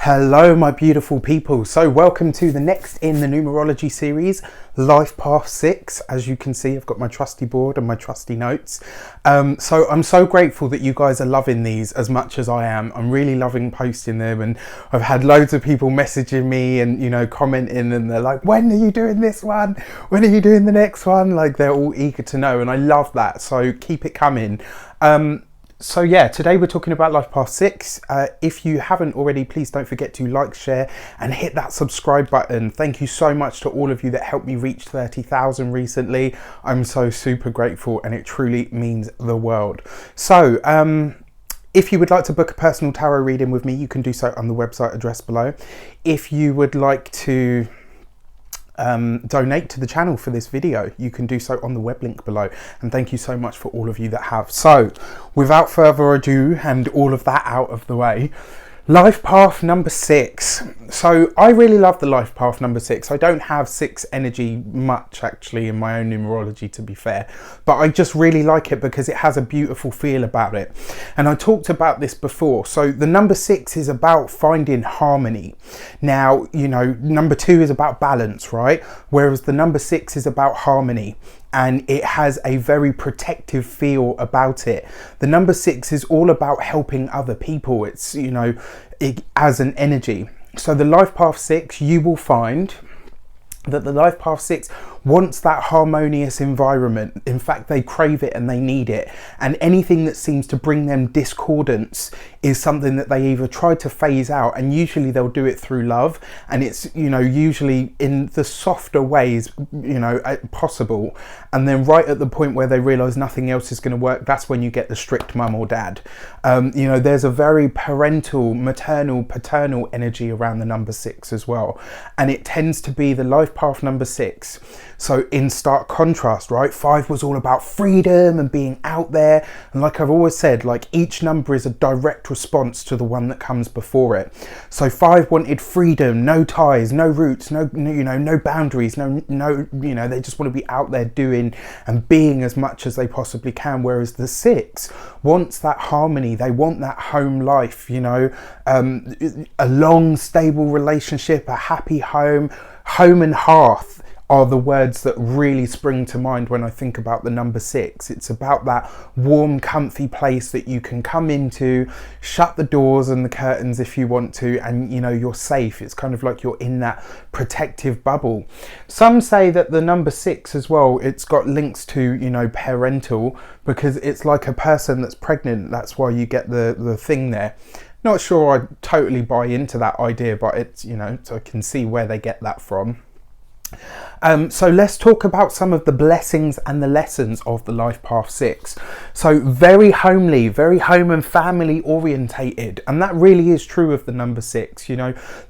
Hello my beautiful people, so welcome to the next in the numerology series, Life Path 6. As you can see, I've got my trusty board and my trusty notes. So I'm so grateful that you guys are loving these as much as I am. I'm really loving posting them, and I've had loads of people messaging me and commenting, and they're like, when are you doing this one? When are you doing the next one? Like, they're all eager to know, and I love that, so keep it coming. So yeah, today we're talking about Life Path 6. If you haven't already, please don't forget to like, share and hit that subscribe button. Thank you so much to all of you that helped me reach 30,000 recently. I'm so super grateful, and it truly means the world. So if you would like to book a personal tarot reading with me, you can do so on the website address below. If you would like to donate to the channel for this video, you can do so on the web link below, and thank you so much for all of you that have. So without further ado and all of that out of the way, life path number 6. So I really love the life path number 6. I don't have 6 energy much actually in my own numerology, to be fair, but I just really like it because it has a beautiful feel about it, and I talked about this before. So the number 6 is about finding harmony. Now, number 2 is about balance, right? Whereas the number 6 is about harmony, and it has a very protective feel about it. The number 6 is all about helping other people. It's, as an energy. So the Life Path 6, you will find that the Life Path 6 wants that harmonious environment. In fact, they crave it and they need it. And anything that seems to bring them discordance is something that they either try to phase out, and usually they'll do it through love. And it's, usually in the softer ways, possible. And then right at the point where they realize nothing else is going to work, that's when you get the strict mum or dad. There's a very parental, maternal, paternal energy around the number 6 as well. And it tends to be the Life Path number 6. So in stark contrast, right, 5 was all about freedom and being out there. And like I've always said, like, each number is a direct response to the one that comes before it. So 5 wanted freedom, no ties, no roots, no boundaries, they just want to be out there doing and being as much as they possibly can. Whereas the 6 wants that harmony. They want that home life, a long, stable relationship, a happy home. Home and hearth are the words that really spring to mind when I think about the number 6. It's about that warm, comfy place that you can come into, shut the doors and the curtains if you want to, and you're safe. It's kind of like you're in that protective bubble. Some say that the number 6 as well, it's got links to parental, because it's like a person that's pregnant. That's why you get the thing there. Not sure I totally buy into that idea, but it's, so I can see where they get that from. So let's talk about some of the blessings and the lessons of the Life Path 6. So very homely, very home and family orientated, and that really is true of the number 6.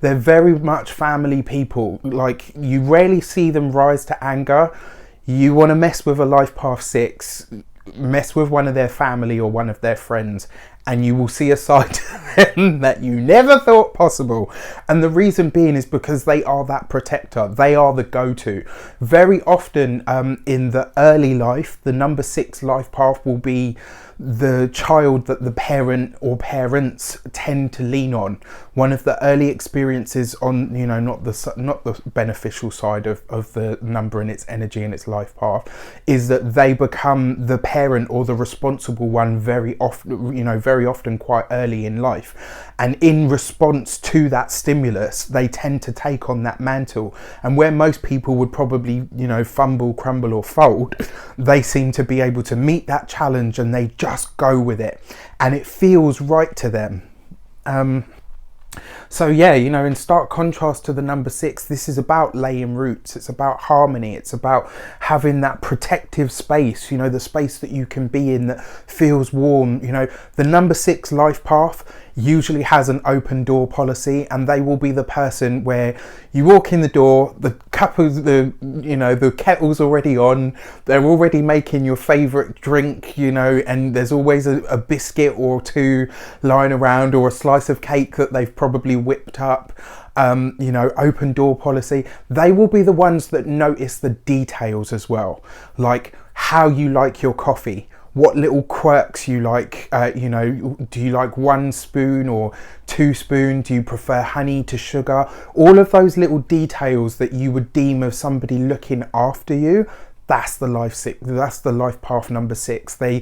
They're very much family people. Like, you rarely see them rise to anger. You want to mess with a Life Path 6, mess with one of their family or one of their friends, and you will see a side to them that you never thought possible. And the reason being is because they are that protector. They are the go-to. Very often in the early life, the number 6 life path will be the child that the parent or parents tend to lean on. One of the early experiences on, not the beneficial side of the number and its energy and its life path, is that they become the parent or the responsible one very often quite early in life. And in response to that stimulus, they tend to take on that mantle. And where most people would probably, fumble, crumble or fold, they seem to be able to meet that challenge and they just go with it. And it feels right to them. So yeah, in stark contrast to the number 6, this is about laying roots. It's about harmony. It's about having that protective space, the space that you can be in that feels warm. The number 6 life path usually has an open door policy, and they will be the person where you walk in the door, the kettle's already on, they're already making your favorite drink, and there's always a biscuit or 2 lying around, or a slice of cake that they've probably whipped up. Open door policy. They will be the ones that notice the details as well, like how you like your coffee, what little quirks you like. You know, do you like 1 spoon or 2 spoons? Do you prefer honey to sugar? All of those little details that you would deem of somebody looking after you. That's the life path number 6. They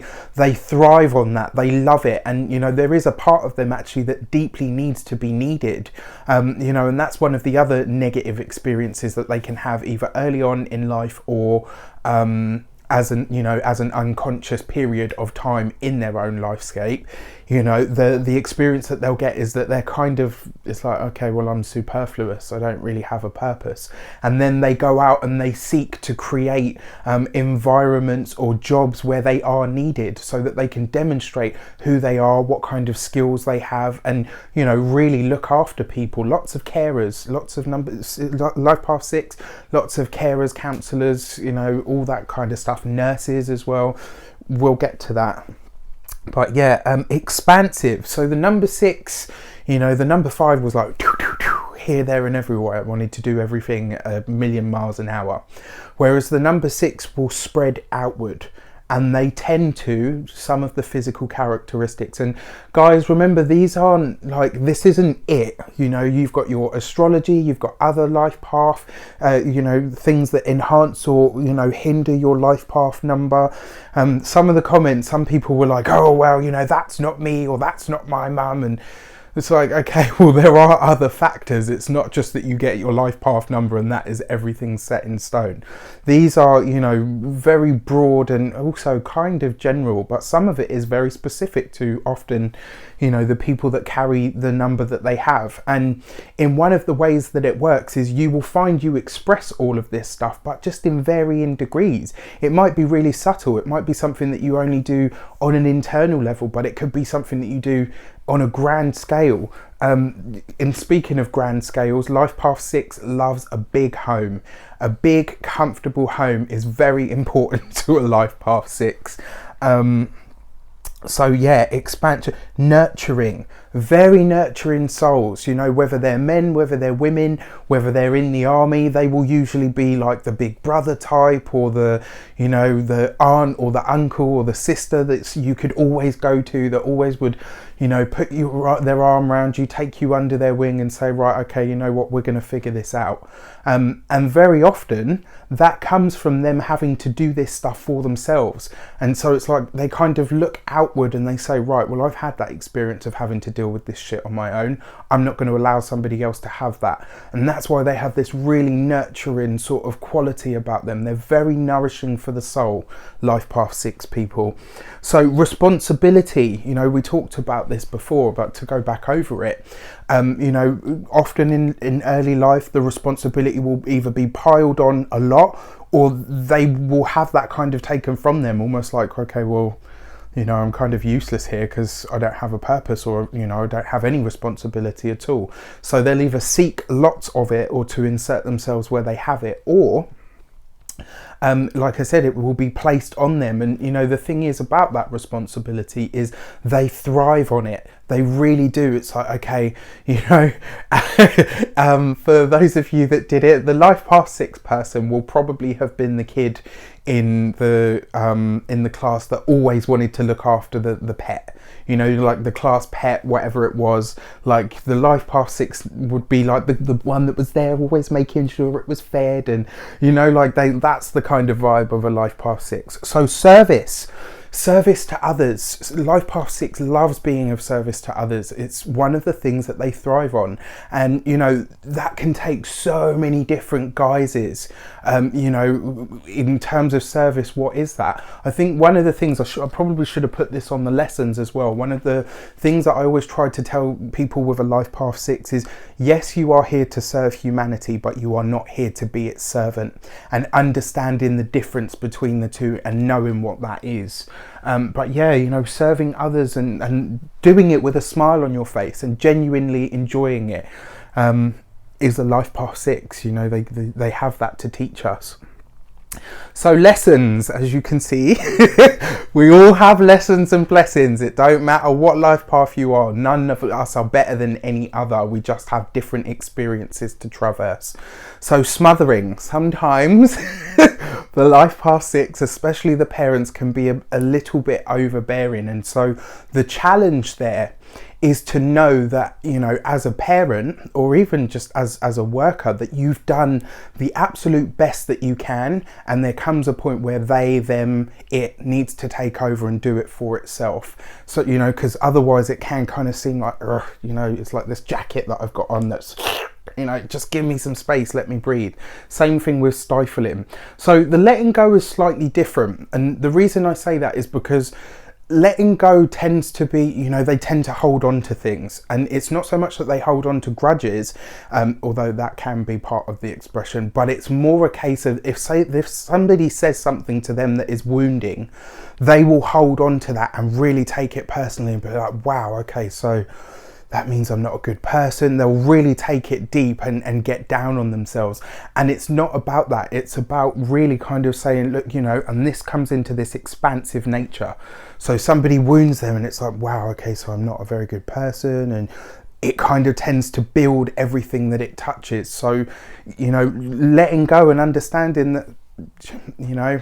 thrive on that. They love it, and you know, there is a part of them actually that deeply needs to be needed. You know, and that's one of the other negative experiences that they can have either early on in life or as an unconscious period of time in their own lifescape. You know, the experience that they'll get is that they're kind of, it's like, okay, well, I'm superfluous, I don't really have a purpose. And then they go out and they seek to create environments or jobs where they are needed, so that they can demonstrate who they are, what kind of skills they have, and, you know, really look after people. Lots of carers, lots of numbers, life path 6, lots of carers, counsellors, you know, all that kind of stuff, nurses as well. We'll get to that. But yeah, expansive. So the number 6, you know, the number 5 was like here, there and everywhere. I wanted to do everything a million miles an hour. Whereas the number 6 will spread outward, and they tend to some of the physical characteristics. And guys, remember, these aren't like, this isn't it. You know, you've got your astrology, you've got other life path, you know, things that enhance or, you know, hinder your life path number. Some of the comments, some people were like, oh, well, you know, that's not me, or that's not my mum. And it's like, okay, well, there are other factors. It's not just that you get your life path number and that is everything set in stone. These are, you know, very broad and also kind of general, but some of it is very specific to often, you know, the people that carry the number that they have. And in one of the ways that it works is you will find you express all of this stuff, but just in varying degrees. It might be really subtle. It might be something that you only do on an internal level, but it could be something that you do on a grand scale. In speaking of grand scales, life path 6 loves a big home. A big, comfortable home is very important to a life path 6. So yeah, expansion, nurturing, very nurturing souls, you know, whether they're men, whether they're women, whether they're in the army, they will usually be like the big brother type, or the, you know, the aunt or the uncle or the sister that you could always go to, that always would, you know, put their arm around you, take you under their wing and say, right, okay, you know what, we're going to figure this out. And very often that comes from them having to do this stuff for themselves. And so it's like they kind of look outward and they say, right, well, I've had that experience of having to deal with this shit on my own. I'm not going to allow somebody else to have that. And that's why they have this really nurturing sort of quality about them. They're very nourishing for the soul, life path 6 people. So responsibility, you know, we talked about this before, but to go back over it, you know, often in early life, the responsibility will either be piled on a lot, or they will have that kind of taken from them, almost like, okay, well, you know, I'm kind of useless here because I don't have a purpose, or, you know, I don't have any responsibility at all. So they'll either seek lots of it, or to insert themselves where they have it, or like I said, it will be placed on them. And, you know, the thing is about that responsibility is they thrive on it. They really do. It's like, okay, you know, for those of you that did it, the life path 6 person will probably have been the kid in the class that always wanted to look after the pet, you know, like the class pet, whatever it was. Like the life path 6 would be like the one that was there always making sure it was fed, and, you know, like that's the kind of vibe of a life path 6. So service to others. Life path 6 loves being of service to others. It's one of the things that they thrive on. And, you know, that can take so many different guises. You know, in terms of service, what is that? I think one of the things, I probably should have put this on the lessons as well. One of the things that I always try to tell people with a life path 6 is, yes, you are here to serve humanity, but you are not here to be its servant. And understanding the difference between the two and knowing what that is. But yeah, you know, serving others and doing it with a smile on your face and genuinely enjoying it is a life path 6. You know, they have that to teach us. So lessons, as you can see, we all have lessons and blessings. It don't matter what life path you are. None of us are better than any other. We just have different experiences to traverse. So smothering, sometimes the life path 6, especially the parents, can be a little bit overbearing. And so the challenge there is to know that, you know, as a parent or even just as a worker, that you've done the absolute best that you can, and there comes a point where it needs to take over and do it for itself. So, you know, because otherwise it can kind of seem like, you know, it's like this jacket that I've got on that's, you know, just give me some space, let me breathe. Same thing with stifling. So the letting go is slightly different, and the reason I say that is because letting go tends to be, you know, they tend to hold on to things, and it's not so much that they hold on to grudges, although that can be part of the expression, but it's more a case of if somebody says something to them that is wounding, they will hold on to that and really take it personally and be like, wow, okay, so that means I'm not a good person. They'll really take it deep and get down on themselves. And it's not about that. It's about really kind of saying, look, you know, and this comes into this expansive nature. So somebody wounds them and it's like, wow, okay, so I'm not a very good person. And it kind of tends to build everything that it touches. So, you know, letting go and understanding that, you know,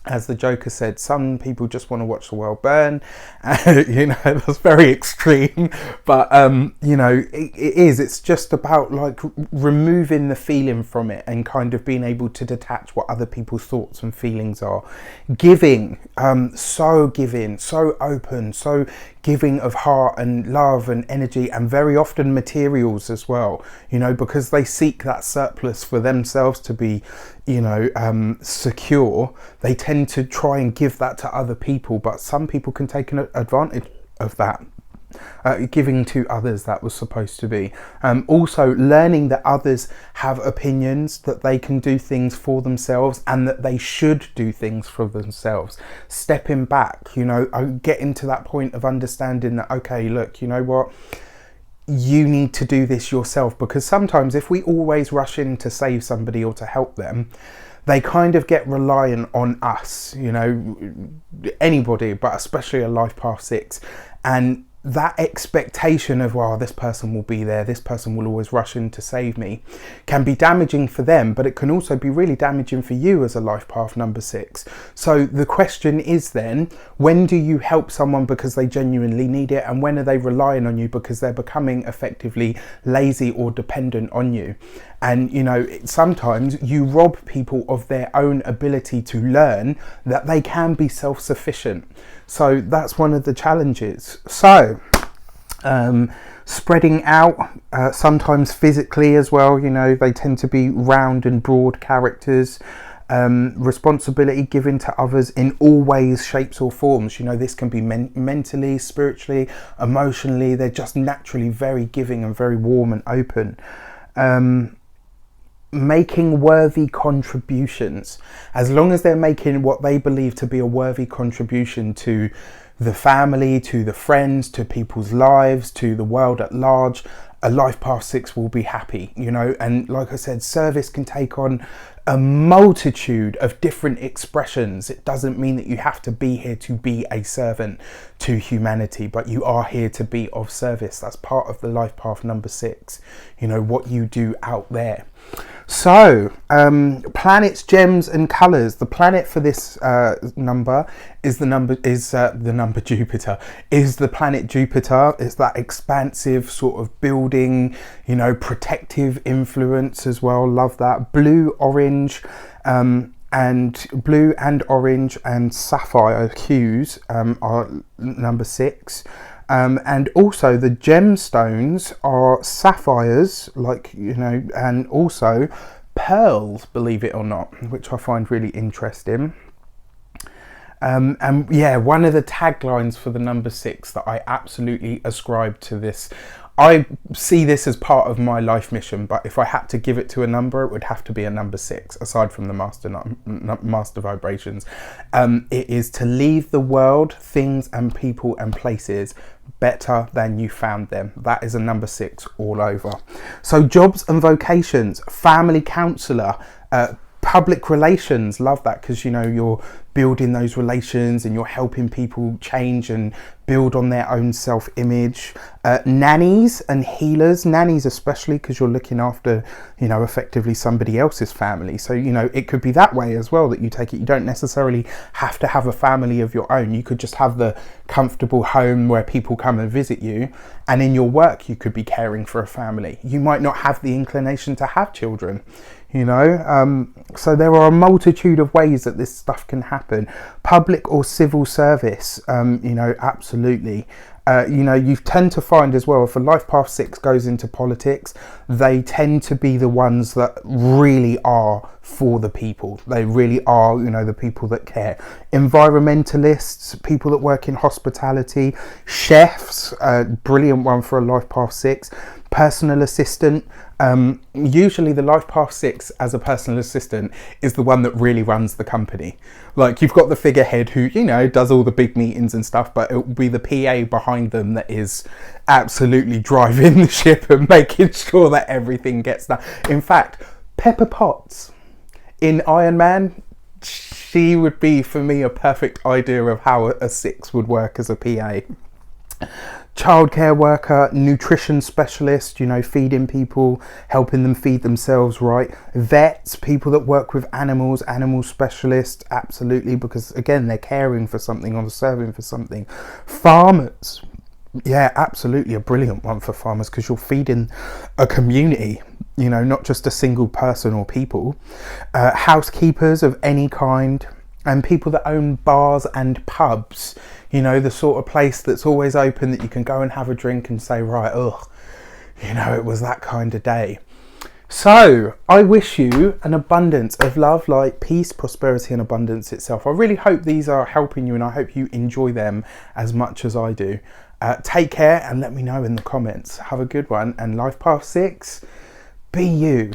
as the Joker said, some people just want to watch the world burn. You know, that's very extreme, but you know, it's just about like removing the feeling from it and kind of being able to detach what other people's thoughts and feelings are. Giving, so open, so giving of heart and love and energy, and very often materials as well, you know, because they seek that surplus for themselves to be, you know, secure. They tend to try and give that to other people, but some people can take an advantage of that. Giving to others, that was supposed to be. Also learning that others have opinions, that they can do things for themselves and that they should do things for themselves. Stepping back, you know, getting to that point of understanding that, okay, look, you know what, you need to do this yourself, because sometimes if we always rush in to save somebody or to help them, they kind of get reliant on us, you know, anybody, but especially a life path 6. And that expectation of, well, this person will be there, this person will always rush in to save me, can be damaging for them, but it can also be really damaging for you as a life path number 6. So the question is then, when do you help someone because they genuinely need it, and when are they relying on you because they're becoming effectively lazy or dependent on you? And, you know, sometimes you rob people of their own ability to learn that they can be self-sufficient. So that's one of the challenges. So spreading out, sometimes physically as well, you know, they tend to be round and broad characters. Responsibility given to others in all ways, shapes or forms. You know, this can be mentally, spiritually, emotionally. They're just naturally very giving and very warm and open. Making worthy contributions, as long as they're making what they believe to be a worthy contribution to the family, to the friends, to people's lives, to the world at large, a life path 6 will be happy, you know. And like I said, service can take on a multitude of different expressions. It doesn't mean that you have to be here to be a servant to humanity, but you are here to be of service. That's part of the life path number 6, you know, what you do out there. So planets, gems and colors. The planet for this number is the number Jupiter, is the planet Jupiter. It's that expansive sort of building, you know, protective influence as well. Love that. Blue, orange, and blue and orange and sapphire hues are number 6. And also the gemstones are sapphires, like, you know, and also pearls, believe it or not, which I find really interesting. And yeah, one of the taglines for the number 6 that I absolutely ascribe to this, I see this as part of my life mission, but if I had to give it to a number, it would have to be a number 6, aside from the master vibrations. It is to leave the world, things and people and places better than you found them. That is a number 6 all over. So jobs and vocations, family counsellor, Public relations, love that, because you know you're building those relations and you're helping people change and build on their own self-image. Nannies and healers, nannies especially, because you're looking after, you know, effectively somebody else's family. So, you know, it could be that way as well that you take it. You don't necessarily have to have a family of your own. You could just have the comfortable home where people come and visit you, and in your work you could be caring for a family. You might not have the inclination to have children, you know, so there are a multitude of ways that this stuff can happen. Public or civil service, you know, absolutely. You know, you tend to find as well, if a life path 6 goes into politics, they tend to be the ones that really are for the people. They really are, you know, the people that care. Environmentalists, people that work in hospitality, chefs, brilliant one for a life path 6. Personal assistant, usually the life path 6 as a personal assistant is the one that really runs the company. Like, you've got the figurehead who, you know, does all the big meetings and stuff, but it will be the PA behind them that is absolutely driving the ship and making sure that everything gets done. In fact, Pepper Potts in Iron Man, she would be for me a perfect idea of how a 6 would work as a PA. Childcare worker, nutrition specialist, you know, feeding people, helping them feed themselves right. Vets, people that work with animals, animal specialists, absolutely, because again, they're caring for something or serving for something. Farmers, yeah, absolutely a brilliant one for farmers, because you're feeding a community, you know, not just a single person or people. Housekeepers of any kind, and people that own bars and pubs, you know, the sort of place that's always open that you can go and have a drink and say, right, ugh, you know, it was that kind of day. So I wish you an abundance of love, light, peace, prosperity and abundance itself. I really hope these are helping you, and I hope you enjoy them as much as I do. Take care and let me know in the comments. Have a good one, and life path 6, be you.